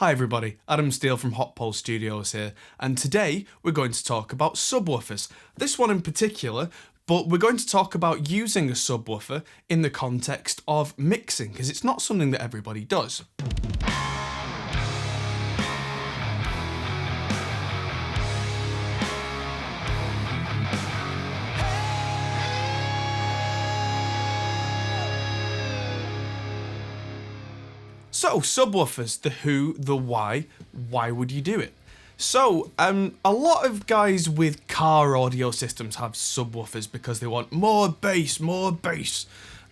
Hi everybody, Adam Steele from Hot Pole Studios here, and today we're going to talk about subwoofers. This one in particular, but we're going to talk about using a subwoofer in the context of mixing, because it's not something that everybody does. So, subwoofers, the who, the why would you do it? So, a lot of guys with car audio systems have subwoofers because they want more bass.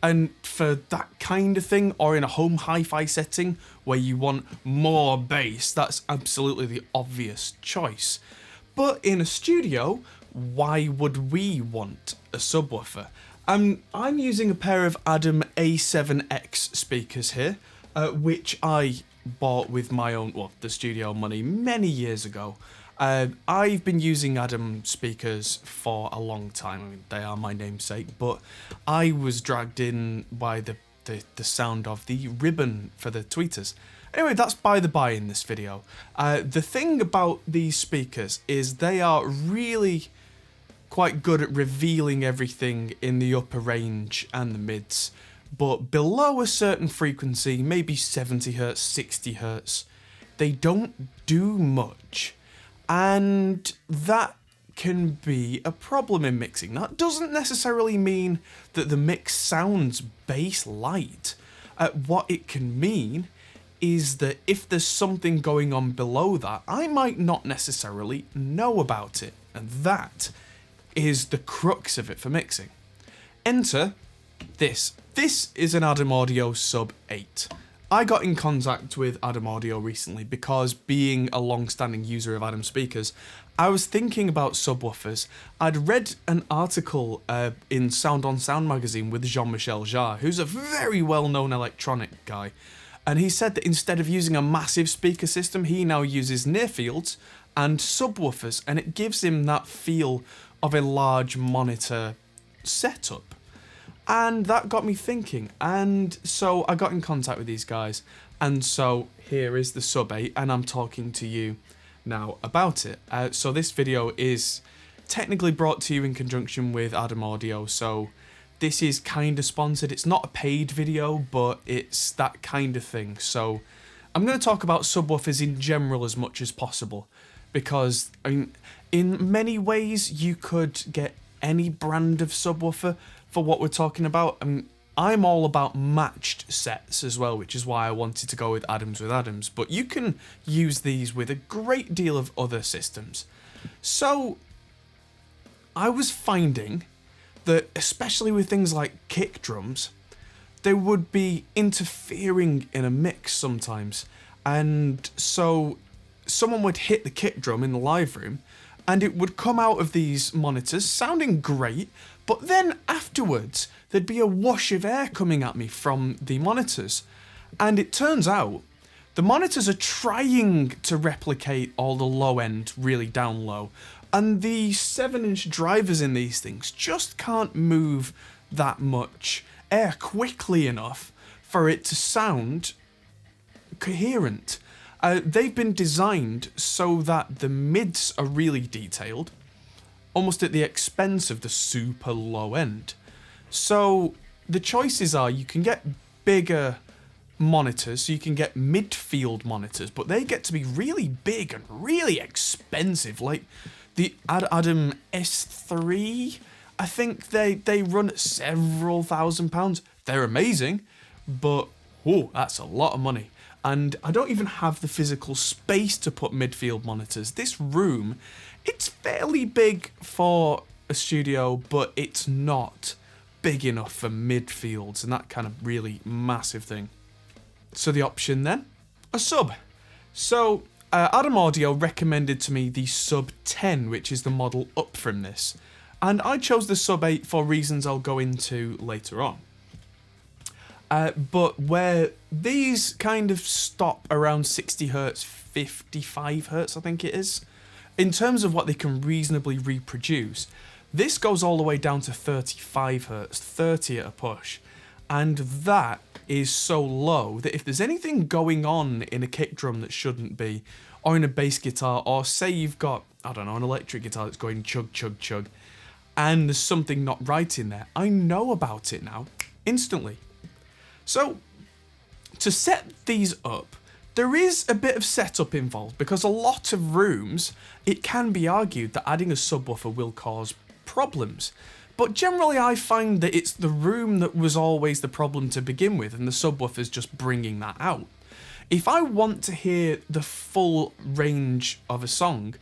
And for that kind of thing, or in a home hi-fi setting where you want more bass, that's absolutely the obvious choice. But in a studio, why would we want a subwoofer? I'm using a pair of Adam A7X speakers here. Which I bought with my own, the studio money many years ago. I've been using Adam speakers for a long time. I mean, they are my namesake, but I was dragged in by the sound of the ribbon for the tweeters. Anyway, that's by the by in this video. The thing about these speakers is they are really quite good at revealing everything in the upper range and the mids. But below a certain frequency, maybe 70 Hz, 60 Hz, they don't do much. And that can be a problem in mixing. That doesn't necessarily mean that the mix sounds bass light. What it can mean is that if there's something going on below that, I might not necessarily know about it. And that is the crux of it for mixing. Enter this. This is an Adam Audio Sub 8. I got in contact with Adam Audio recently because, being a long-standing user of Adam speakers, I was thinking about subwoofers. I'd read an article in Sound on Sound magazine with Jean-Michel Jarre, who's a very well-known electronic guy, and he said that instead of using a massive speaker system, he now uses near-fields and subwoofers, and it gives him that feel of a large monitor setup. And that got me thinking, and so I got in contact with these guys, and so here is the Sub 8, and I'm talking to you now about it. So this video is technically brought to you in conjunction with Adam Audio, so this is kind of sponsored. It's not a paid video, but it's that kind of thing. So I'm going to talk about subwoofers in general as much as possible, because I mean, in many ways you could get any brand of subwoofer for what we're talking about. I mean, I'm all about matched sets as well, which is why I wanted to go with Adams, but you can use these with a great deal of other systems. So I was finding that, especially with things like kick drums, they would be interfering in a mix sometimes, and so someone would hit the kick drum in the live room and it would come out of these monitors sounding great, but then afterwards there'd be a whoosh of air coming at me from the monitors. And it turns out the monitors are trying to replicate all the low end really down low, and the 7-inch drivers in these things just can't move that much air quickly enough for it to sound coherent. They've been designed so that the mids are really detailed, almost at the expense of the super low end. So the choices are, you can get bigger monitors, so you can get midfield monitors, but they get to be really big and really expensive. Like the Adam S3, I think they run at several £1,000s. They're amazing, but that's a lot of money. And I don't even have the physical space to put midfield monitors. This room, it's fairly big for a studio, but it's not big enough for midfields and that kind of really massive thing. So the option then? A sub. So Adam Audio recommended to me the Sub 10, which is the model up from this. And I chose the Sub 8 for reasons I'll go into later on. But where these kind of stop around 60 Hz, 55 Hz, I think it is, in terms of what they can reasonably reproduce, this goes all the way down to 35 Hz, 30 at a push. and that is so low that if there's anything going on in a kick drum that shouldn't be, or in a bass guitar, or say you've got, I don't know, an electric guitar that's going chug, chug, chug, and there's something not right in there, I know about it now, instantly. So, to set these up, there is a bit of setup involved, because a lot of rooms, it can be argued that adding a subwoofer will cause problems. But generally I find that it's the room that was always the problem to begin with, and the subwoofer's just bringing that out. If I want to hear the full range of a song,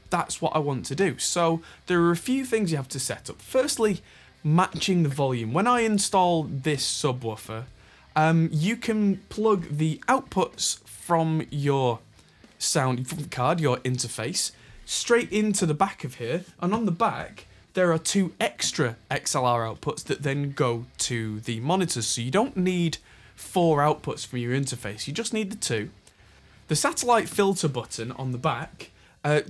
that's what I want to do. So there are a few things you have to set up. Firstly, matching the volume. When I install this subwoofer, you can plug the outputs from your sound card, your interface, straight into the back of here, and on the back there are 2 extra XLR outputs that then go to the monitors, so you don't need 4 outputs from your interface, you just need the 2. The satellite filter button on the back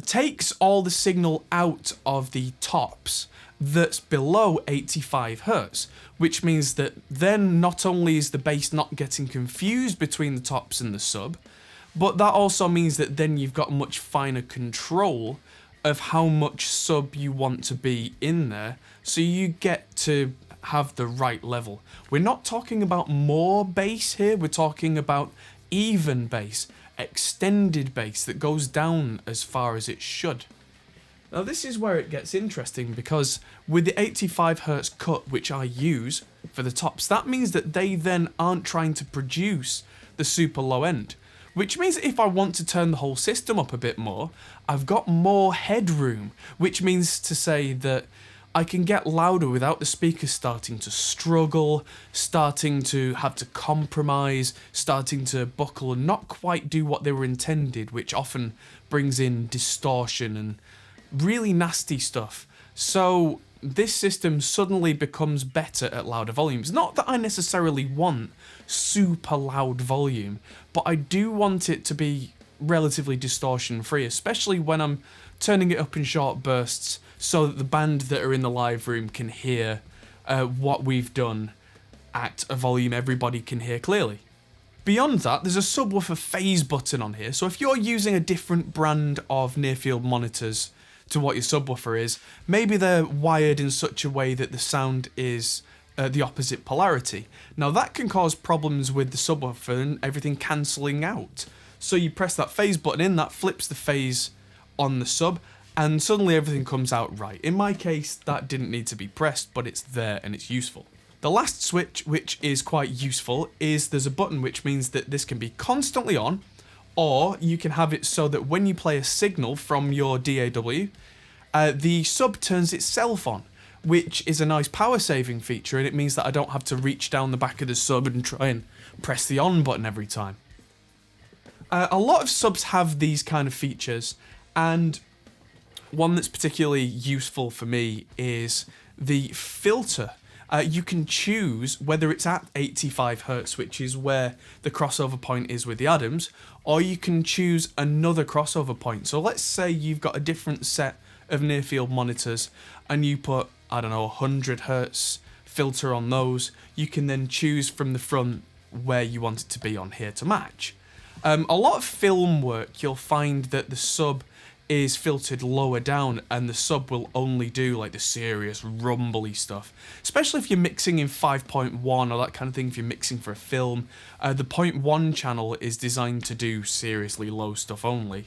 takes all the signal out of the tops that's below 85 Hz, which means that then not only is the bass not getting confused between the tops and the sub, but that also means that then you've got much finer control of how much sub you want to be in there, so you get to have the right level. We're not talking about more bass here, we're talking about even bass, extended bass that goes down as far as it should. Now this is where it gets interesting, because with the 85 Hz cut which I use for the tops, that means that they then aren't trying to produce the super low end. Which means that if I want to turn the whole system up a bit more, I've got more headroom, which means to say that I can get louder without the speakers starting to struggle, starting to have to compromise, starting to buckle and not quite do what they were intended, which often brings in distortion and really nasty stuff. So this system suddenly becomes better at louder volumes. Not that I necessarily want super loud volume, but I do want it to be relatively distortion free, especially when I'm turning it up in short bursts so that the band that are in the live room can hear what we've done at a volume everybody can hear clearly. Beyond that, there's a subwoofer phase button on here, so if you're using a different brand of near-field monitors to what your subwoofer is, maybe they're wired in such a way that the sound is the opposite polarity. Now that can cause problems with the subwoofer and everything cancelling out. So you press that phase button in, that flips the phase on the sub, and suddenly everything comes out right. In my case, that didn't need to be pressed, but it's there and it's useful. The last switch, which is quite useful, is there's a button which means that this can be constantly on, or you can have it so that when you play a signal from your DAW, the sub turns itself on, which is a nice power saving feature, and it means that I don't have to reach down the back of the sub and try and press the on button every time. A lot of subs have these kind of features, and one that's particularly useful for me is the filter. You can choose whether it's at 85 Hz, which is where the crossover point is with the Adams, or you can choose another crossover point. So let's say you've got a different set of near-field monitors and you put, I don't know, 100 Hz filter on those. You can then choose from the front where you want it to be on here to match. A lot of film work, you'll find that the sub is filtered lower down and the sub will only do like the serious rumbly stuff, especially if you're mixing in 5.1 or that kind of thing. If you're mixing for a film, the 0.1 channel is designed to do seriously low stuff only,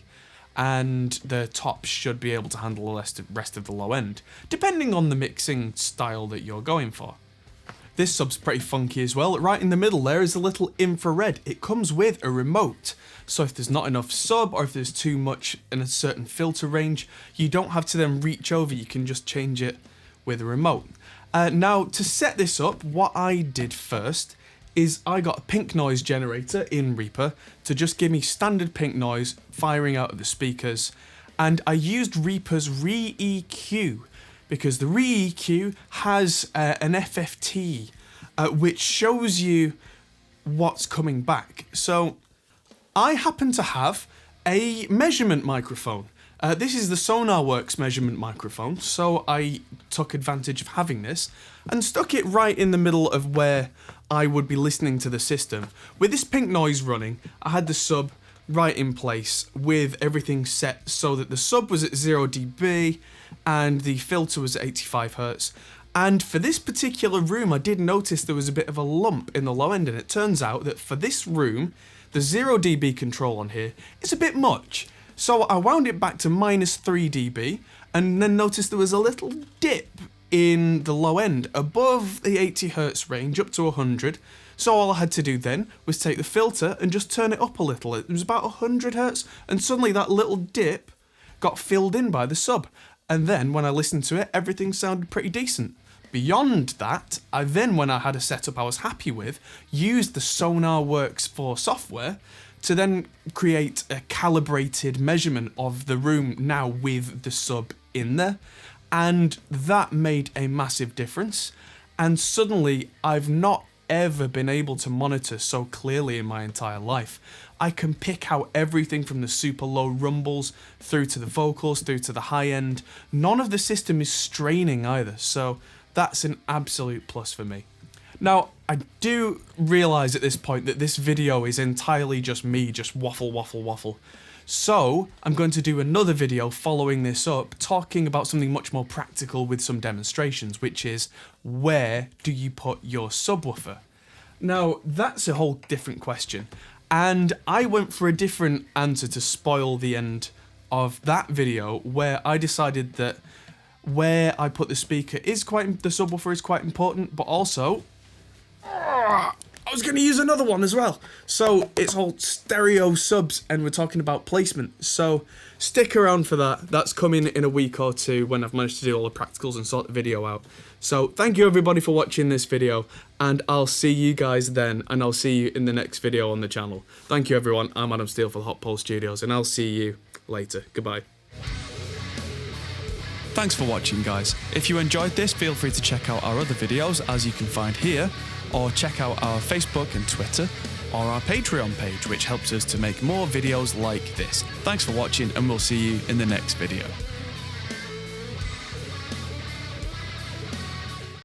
and the top should be able to handle the rest of the low end, depending on the mixing style that you're going for. This sub's pretty funky as well. Right in the middle there is a little infrared. It comes with a remote, so if there's not enough sub or if there's too much in a certain filter range, you don't have to then reach over, you can just change it with a remote. Now to set this up, what I did first is I got a pink noise generator in Reaper to just give me standard pink noise firing out of the speakers, and I used Reaper's Re-EQ, because the Re-EQ has an FFT which shows you what's coming back. So I happen to have a measurement microphone, This is the Sonar Works measurement microphone, so I took advantage of having this and stuck it right in the middle of where I would be listening to the system. With this pink noise running, I had the sub right in place with everything set so that the sub was at 0 dB and the filter was at 85 Hz. And for this particular room, I did notice there was a bit of a lump in the low end, and it turns out that for this room, the 0 dB control on here is a bit much. So I wound it back to -3 dB, and then noticed there was a little dip in the low end above the 80 Hz range up to 100. So all I had to do then was take the filter and just turn it up a little. It was about 100 Hz, and suddenly that little dip got filled in by the sub. And then when I listened to it, everything sounded pretty decent. Beyond that, I then, when I had a setup I was happy with, used the Sonar Works 4 software to then create a calibrated measurement of the room now with the sub in there. And that made a massive difference. And suddenly, I've not ever been able to monitor so clearly in my entire life. I can pick out everything from the super low rumbles through to the vocals, through to the high end. None of the system is straining either, so that's an absolute plus for me. Now, I do realise at this point that this video is entirely just me, just waffle. So, I'm going to do another video following this up, talking about something much more practical with some demonstrations, which is, where do you put your subwoofer? Now, that's a whole different question, and I went for a different answer to spoil the end of that video, where I decided that where I put the speaker is the subwoofer is quite important, but also, I was going to use another one as well. So it's all stereo subs, and we're talking about placement. So stick around for that. That's coming in a week or two when I've managed to do all the practicals and sort the video out. So thank you everybody for watching this video, and I'll see you guys then, and I'll see you in the next video on the channel. Thank you everyone. I'm Adam Steele for the Hot Pole Studios, and I'll see you later. Goodbye. Thanks for watching, guys. If you enjoyed this, feel free to check out our other videos, as you can find here, or check out our Facebook and Twitter, or our Patreon page, which helps us to make more videos like this. Thanks for watching, and we'll see you in the next video.